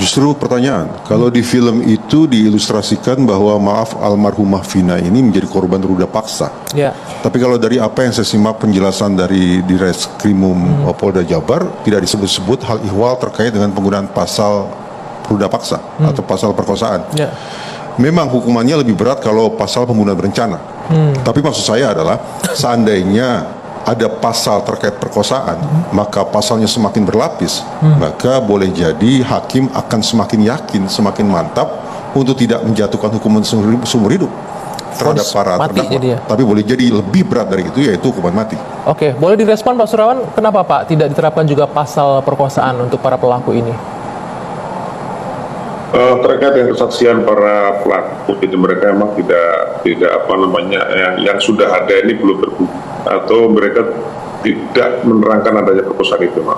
Justru pertanyaan, kalau di film itu diilustrasikan bahwa maaf almarhumah Vina ini menjadi korban ruda paksa. Ya. Tapi kalau dari apa yang saya simak penjelasan dari Direskrimum Polda Jabar, tidak disebut-sebut hal ihwal terkait dengan penggunaan pasal ruda paksa atau pasal perkosaan. Ya. Memang hukumannya lebih berat kalau pasal pembunuhan berencana. Tapi maksud saya adalah seandainya ada pasal terkait perkosaan, maka pasalnya semakin berlapis, maka boleh jadi hakim akan semakin yakin, semakin mantap untuk tidak menjatuhkan hukuman seumur hidup terhadap para terdakwa. Tapi boleh jadi lebih berat dari itu, yaitu hukuman mati. Oke, boleh direspon Pak Surawan, kenapa Pak tidak diterapkan juga pasal perkosaan untuk para pelaku ini? Terkait dengan kesaksian para pelaku, jadi mereka memang tidak apa namanya yang sudah ada ini belum terbukti atau mereka tidak menerangkan adanya perkosaan itu, Mak.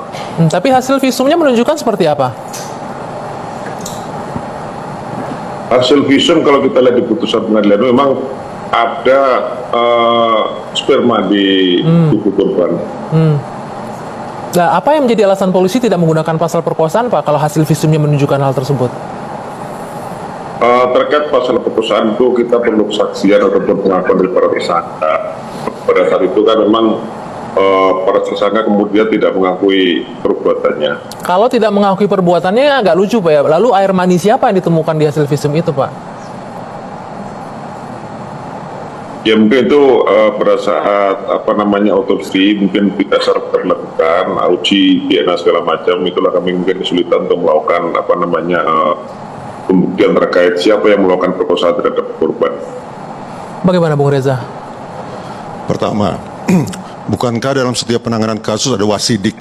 Tapi hasil visumnya menunjukkan seperti apa? Hasil visum kalau kita lihat di putusan pengadilan memang ada sperma di tubuh korban. Nah, apa yang menjadi alasan polisi tidak menggunakan pasal perkosaan, Pak, kalau hasil visumnya menunjukkan hal tersebut? Terkait pasal perkosaan itu kita perlu kesaksian ataupun pengakuan dari para tersangka. Pada saat itu kan memang para tersangka kemudian tidak mengakui perbuatannya. Kalau tidak mengakui perbuatannya agak lucu Pak ya. Lalu air mani siapa yang ditemukan di hasil visum itu Pak? Ya mungkin itu pada saat apa namanya otopsi mungkin tidak secara terlakukan uji DNA segala macam, itulah kami mungkin kesulitan untuk melakukan apa namanya pembuktian terkait siapa yang melakukan perkosaan terhadap korban. Bagaimana Bung Reza? Pertama, bukankah dalam setiap penanganan kasus ada wasidik?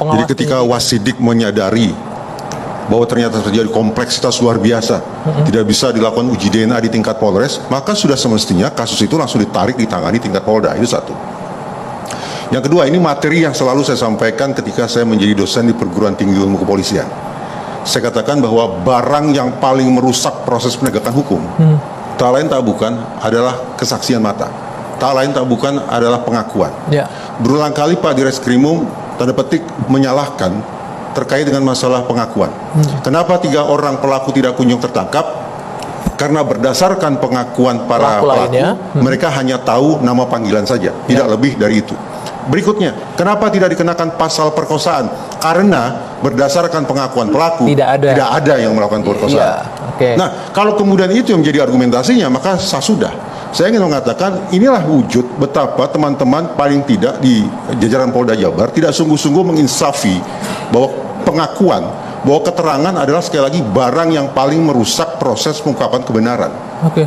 Jadi ketika wasidik menyadari bahwa ternyata terjadi kompleksitas luar biasa, tidak bisa dilakukan uji DNA di tingkat Polres, maka sudah semestinya kasus itu langsung ditarik ditangani tingkat Polda. Itu satu. Yang kedua, ini materi yang selalu saya sampaikan ketika saya menjadi dosen di Perguruan Tinggi Ilmu Kepolisian. Saya katakan bahwa barang yang paling merusak proses penegakan hukum, tak lain tak bukan adalah kesaksian mata, tak lain tak bukan adalah pengakuan. Berulang kali Pak Direskrimum tanda petik menyalahkan terkait dengan masalah pengakuan. Kenapa 3 orang pelaku tidak kunjung tertangkap? Karena berdasarkan pengakuan para pelaku, mereka hanya tahu nama panggilan saja, tidak lebih dari itu. Berikutnya, kenapa tidak dikenakan pasal perkosaan? Karena berdasarkan pengakuan pelaku, tidak ada yang melakukan perkosaan. Nah, kalau kemudian itu yang menjadi argumentasinya, maka sudah. Saya ingin mengatakan inilah wujud betapa teman-teman paling tidak di jajaran Polda Jabar tidak sungguh-sungguh menginsafi bahwa pengakuan, bahwa keterangan adalah sekali lagi barang yang paling merusak proses pengungkapan kebenaran.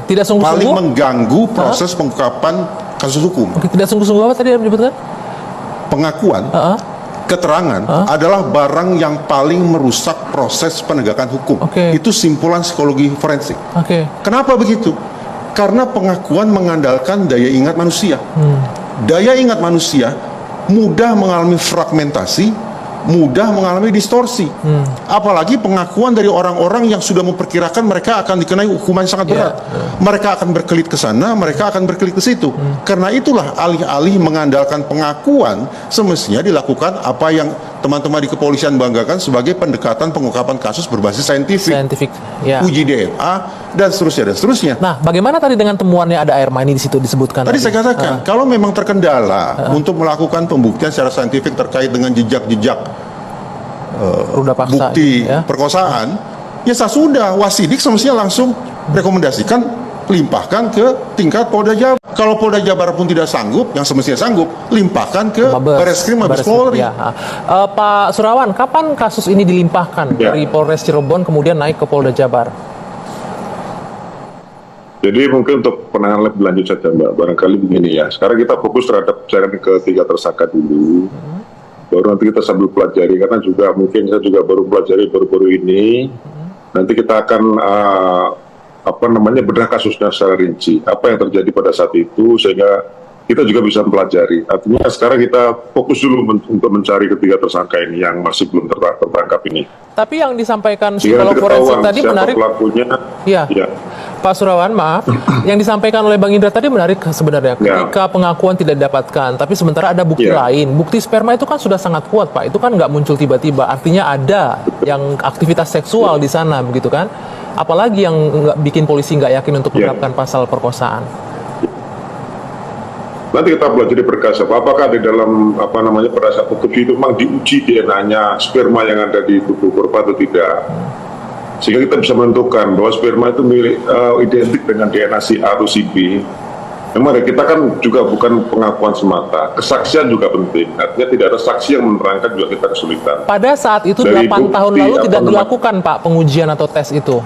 Tidak sungguh-sungguh? Paling mengganggu proses pengungkapan kasus hukum. Tidak sungguh-sungguh apa tadi yang menyebutkan? Pengakuan, keterangan adalah barang yang paling merusak proses penegakan hukum. Itu simpulan psikologi forensik. Kenapa begitu? Karena pengakuan mengandalkan daya ingat manusia. Daya ingat manusia mudah mengalami fragmentasi, mudah mengalami distorsi. Apalagi pengakuan dari orang-orang yang sudah memperkirakan mereka akan dikenai hukuman yang sangat berat. Mereka akan berkelit ke sana, mereka akan berkelit ke situ. Karena itulah alih-alih mengandalkan pengakuan, semestinya dilakukan apa yang teman-teman di kepolisian banggakan sebagai pendekatan pengungkapan kasus berbasis saintifik. Uji DNA dan seterusnya. Nah, bagaimana tadi dengan temuannya ada air mani di situ disebutkan? Tadi saya katakan, kalau memang terkendala untuk melakukan pembuktian secara saintifik terkait dengan jejak-jejak bukti perkosaan, ya sudah wasidik semestinya langsung rekomendasikan limpahkan ke tingkat Polda Jabar. Kalau Polda Jabar pun tidak sanggup, yang semestinya sanggup, limpahkan ke Bareskrim Mabes Polri. Pak Surawan, kapan kasus ini dilimpahkan dari Polres Cirebon kemudian naik ke Polda Jabar? Jadi mungkin untuk penanganan lebih lanjut saja Mbak, barangkali begini ya. Sekarang kita fokus terhadap pencarian ke 3 tersangka dulu. Baru nanti kita sambil pelajari, karena juga mungkin saya juga baru pelajari baru-baru ini. Nanti kita akan bedah kasusnya secara rinci, apa yang terjadi pada saat itu, sehingga kita juga bisa mempelajari. Artinya sekarang kita fokus dulu untuk mencari ketiga tersangka ini yang masih belum tertangkap ini. Tapi yang disampaikan psikolog forensik tadi menarik. Pelakunya, Pak Surawan, maaf, yang disampaikan oleh Bang Indra tadi menarik sebenarnya. Ketika pengakuan tidak didapatkan, tapi sementara ada bukti lain. Bukti sperma itu kan sudah sangat kuat, Pak. Itu kan nggak muncul tiba-tiba. Artinya ada yang aktivitas seksual di sana, begitu kan? Apalagi yang nggak bikin polisi nggak yakin untuk menerapkan pasal perkosaan. Nanti kita belajar di berkas apakah di dalam pada saat otopsi itu memang diuji DNA-nya sperma yang ada di tubuh korban atau tidak. Sehingga kita bisa menentukan bahwa sperma itu identik dengan DNA si A atau si B. Memang kita kan juga bukan pengakuan semata, kesaksian juga penting. Artinya tidak ada saksi yang menerangkan juga kita kesulitan. Pada saat itu Dari 8 tahun bukti, lalu tidak dilakukan, Pak, pengujian atau tes itu.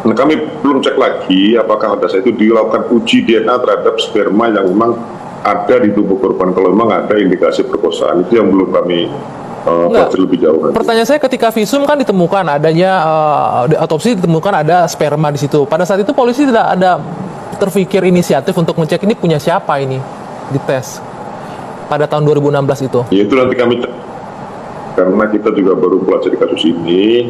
Nah, kami belum cek lagi apakah pada saat itu dilakukan uji DNA terhadap sperma yang memang ada di tubuh korban. Kalau memang ada indikasi perkosaan, itu yang belum kami lebih jauh. Pertanyaan saya, ketika visum kan ditemukan adanya otopsi ditemukan ada sperma di situ. Pada saat itu polisi tidak ada terpikir inisiatif untuk ngecek ini punya siapa ini dites pada tahun 2016 itu. Ya itu nanti kami cek. Karena kita juga baru pelajari kasus ini,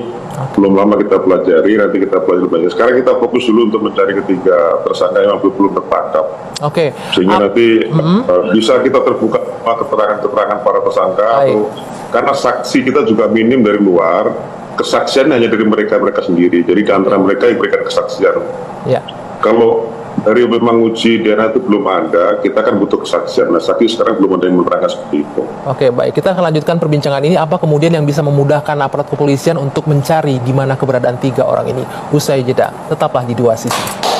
belum lama kita pelajari, nanti kita pelajari banyak. Sekarang kita fokus dulu untuk mencari ketiga tersangka yang belum tertangkap. Oke. Sehingga nanti bisa kita terbuka keterangan-keterangan para tersangka, atau karena saksi kita juga minim dari luar, kesaksian hanya dari mereka sendiri. Jadi di antara mereka yang berikan kesaksian. Ya. Kalau dari memang uji DNA itu belum ada, kita kan butuh kesaksian. Nah, saksi sekarang belum ada yang menerangkan seperti itu. Oke, baik. Kita akan lanjutkan perbincangan ini. Apa kemudian yang bisa memudahkan aparat kepolisian untuk mencari di mana keberadaan 3 orang ini? Usai jeda. Tetaplah di Dua Sisi.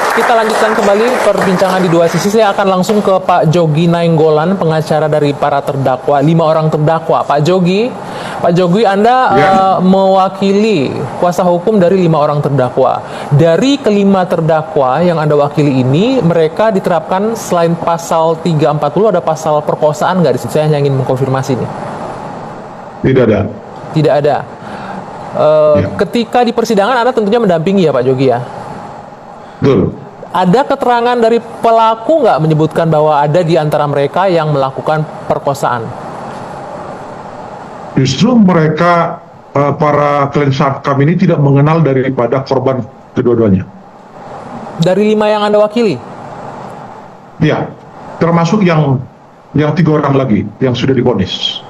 Kita lanjutkan kembali perbincangan di Dua Sisi. Saya akan langsung ke Pak Jogi Nainggolan, pengacara dari para terdakwa, 5 orang terdakwa. Pak Jogi, Anda mewakili kuasa hukum dari 5 orang terdakwa. Dari kelima terdakwa yang Anda wakili ini, mereka diterapkan selain pasal 340 ada pasal perkosaan nggak di situ? Saya hanya ingin mengkonfirmasi nih. Tidak ada. Tidak ada. Ketika di persidangan Anda tentunya mendampingi ya Pak Jogi ya? Betul. Ada keterangan dari pelaku nggak menyebutkan bahwa ada di antara mereka yang melakukan perkosaan? Justru mereka, para klien Sakam ini tidak mengenal daripada korban kedua-duanya. Dari 5 yang Anda wakili? Ya, termasuk yang 3 orang lagi yang sudah divonis.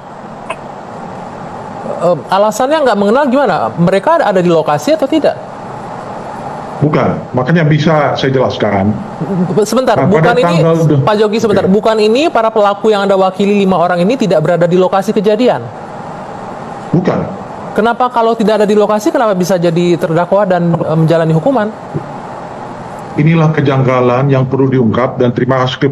Alasannya nggak mengenal gimana? Mereka ada di lokasi atau tidak? Bukan, makanya bisa saya jelaskan. Sebentar, Nah, bukan pada ini, tanggal- Pak Jogi sebentar, Oke. bukan ini para pelaku yang Anda wakili 5 orang ini tidak berada di lokasi kejadian? Bukan. Kenapa kalau tidak ada di lokasi, kenapa bisa jadi terdakwa dan menjalani hukuman? Inilah kejanggalan yang perlu diungkap, dan terima kasih